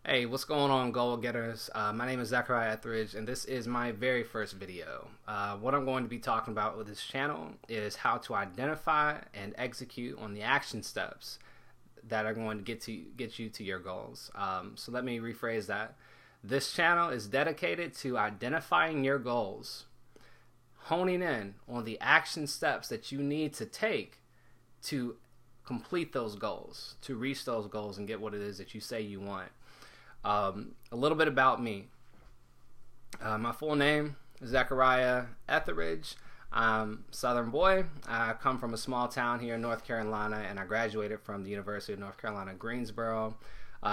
Hey, what's going on, goal getters? My name is Zachariah Etheridge, and this is my very first video. What I'm going to be talking about with this channel is how to identify and execute on the action steps that are going to get you to your goals. So let me rephrase that. This channel is dedicated to identifying your goals, honing in on the action steps that you need to take to complete those goals, to reach those goals and get what it is that you say you want. A little bit about me. My full name is Zachariah Etheridge. I'm a Southern boy. I come from a small town here in North Carolina, and I graduated from the University of North Carolina, Greensboro,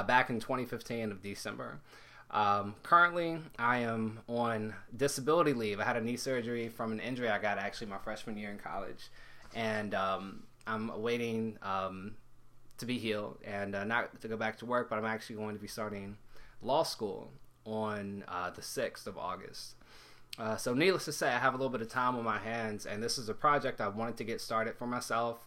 back in 2015 of December. Currently, I am on disability leave. I had a knee surgery from an injury I got actually my freshman year in college, and I'm awaiting to be healed and not to go back to work, but I'm actually going to be starting law school on the 6th of August. So needless to say, I have a little bit of time on my hands, and this is a project I wanted to get started for myself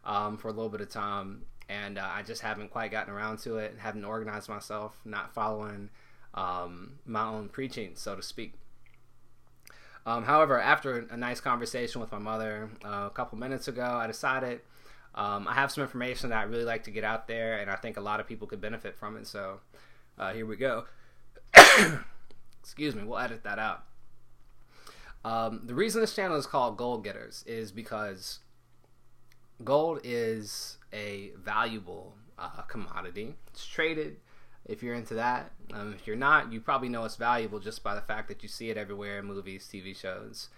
for a little bit of time, and I just haven't quite gotten around to it and haven't organized myself, not following my own preaching, so to speak. However, after a nice conversation with my mother a couple minutes ago, I decided I have some information that I really like to get out there, and I think a lot of people could benefit from it, so here we go. Excuse me, we'll edit that out. The reason this channel is called Gold Getters is because gold is a valuable commodity. It's traded if you're into that. If you're not, you probably know it's valuable just by the fact that you see it everywhere in movies, TV shows,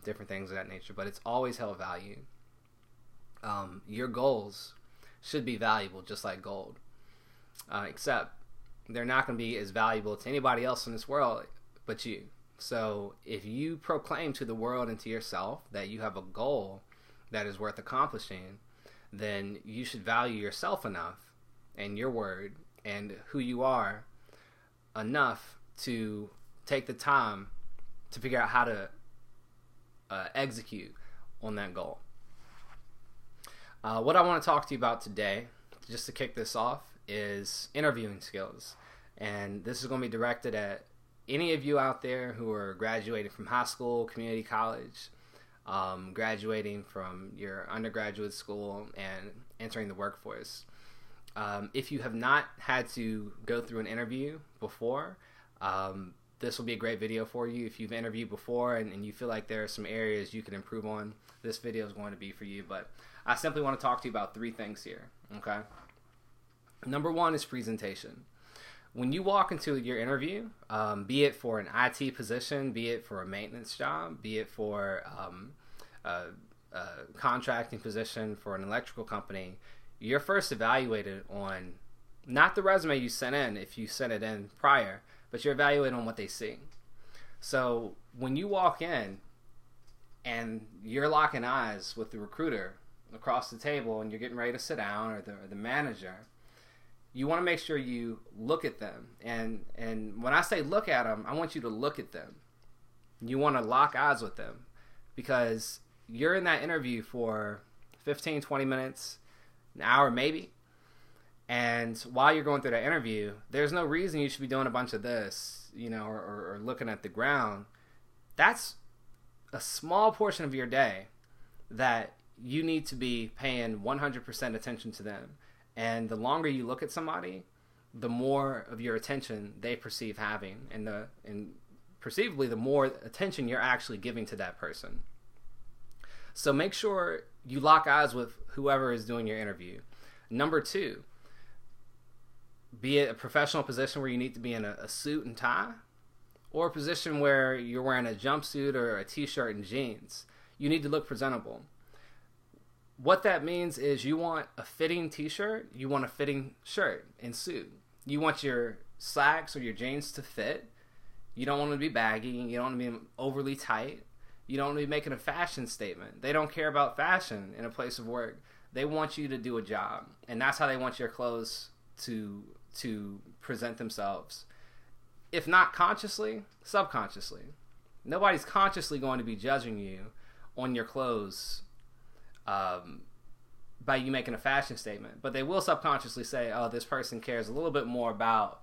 different things of that nature, but it's always held value. Your goals should be valuable just like gold, except they're not going to be as valuable to anybody else in this world but you. So if you proclaim to the world and to yourself that you have a goal that is worth accomplishing, then you should value yourself enough and your word and who you are enough to take the time to figure out how to execute on that goal. What I want to talk to you about today, just to kick this off, is interviewing skills. And this is going to be directed at any of you out there who are graduating from high school, community college, graduating from your undergraduate school, and entering the workforce. If you have not had to go through an interview before, this will be a great video for you. If you've interviewed before and you feel like there are some areas you can improve on, this video is going to be for you. But I simply want to talk to you about 3 things here, okay? Number 1 is presentation. When you walk into your interview, be it for an IT position, be it for a maintenance job, be it for a contracting position for an electrical company, you're first evaluated on not the resume you sent in if you sent it in prior, but you're evaluated on what they see. So when you walk in and you're locking eyes with the recruiter across the table and you're getting ready to sit down, or the manager, you want to make sure you look at them. And when I say look at them, I want you to look at them. You want to lock eyes with them, because you're in that interview for 15, 20 minutes, an hour maybe. And while you're going through that interview, there's no reason you should be doing a bunch of this, or looking at the ground. That's a small portion of your day that you need to be paying 100% attention to them. And the longer you look at somebody, the more of your attention they perceive having, and perceivably the more attention you're actually giving to that person. So make sure you lock eyes with whoever is doing your interview. Number 2, be it a professional position where you need to be in a suit and tie, or a position where you're wearing a jumpsuit or a t-shirt and jeans, you need to look presentable. What that means is you want a fitting t-shirt, you want a fitting shirt and suit. You want your slacks or your jeans to fit. You don't want to be baggy, you don't want to be overly tight. You don't want to be making a fashion statement. They don't care about fashion in a place of work. They want you to do a job, and that's how they want your clothes to present themselves. If not consciously, subconsciously. Nobody's consciously going to be judging you on your clothes by you making a fashion statement, but they will subconsciously say, oh, this person cares a little bit more about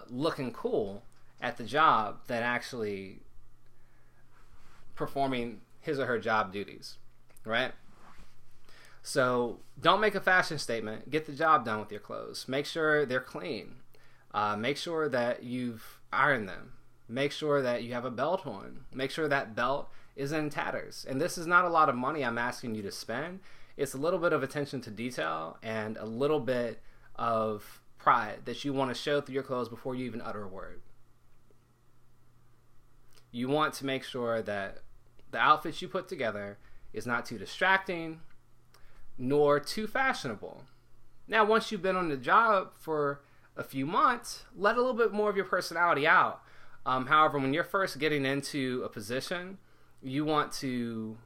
looking cool at the job than actually performing his or her job duties, right? So don't make a fashion statement. Get the job done with your clothes. Make sure they're clean. Make sure that you've ironed them. Make sure that you have a belt on. Make sure that belt is in tatters. And this is not a lot of money I'm asking you to spend. It's a little bit of attention to detail and a little bit of pride that you want to show through your clothes before you even utter a word. You want to make sure that the outfits you put together is not too distracting nor too fashionable. Now, once you've been on the job for a few months, let a little bit more of your personality out. However, when you're first getting into a position, you want to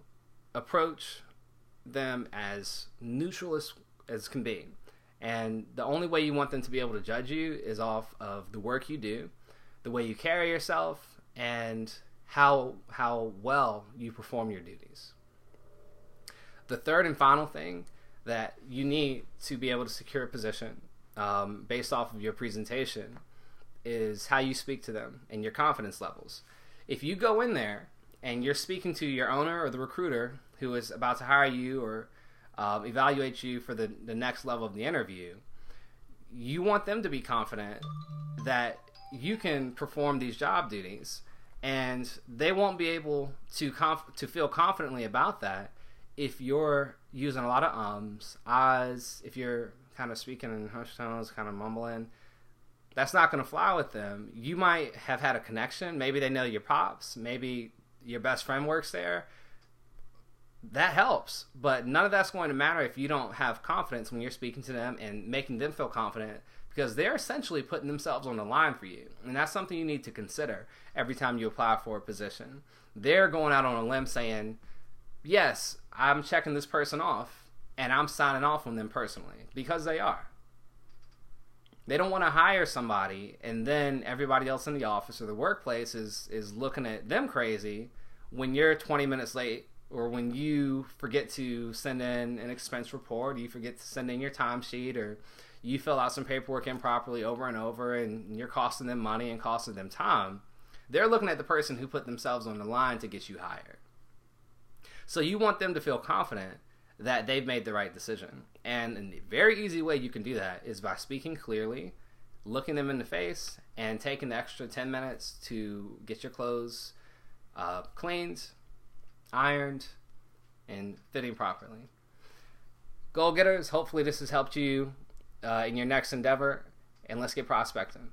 approach them as neutral as can be. And the only way you want them to be able to judge you is off of the work you do, the way you carry yourself, and how well you perform your duties. The third and final thing that you need to be able to secure a position based off of your presentation is how you speak to them and your confidence levels. If you go in there and you're speaking to your owner or the recruiter who is about to hire you or evaluate you for the next level of the interview, you want them to be confident that you can perform these job duties, and they won't be able to feel confidently about that if you're using a lot of ahs, if you're kind of speaking in hushed tones, kind of mumbling. That's not going to fly with them. You might have had a connection. Maybe they know your pops. Maybe your best friend works there. That helps. But none of that's going to matter if you don't have confidence when you're speaking to them and making them feel confident, because they're essentially putting themselves on the line for you. And that's something you need to consider every time you apply for a position. They're going out on a limb saying, yes, I'm checking this person off, and I'm signing off on them personally, because they are. They don't want to hire somebody and then everybody else in the office or the workplace is looking at them crazy when you're 20 minutes late, or when you forget to send in an expense report, you forget to send in your timesheet, or you fill out some paperwork improperly over and over, and you're costing them money and costing them time. They're looking at the person who put themselves on the line to get you hired. So you want them to feel confident that they've made the right decision. And a very easy way you can do that is by speaking clearly, looking them in the face, and taking the extra 10 minutes to get your clothes cleaned, ironed, and fitting properly. Goal getters, hopefully this has helped you in your next endeavor, and let's get prospecting.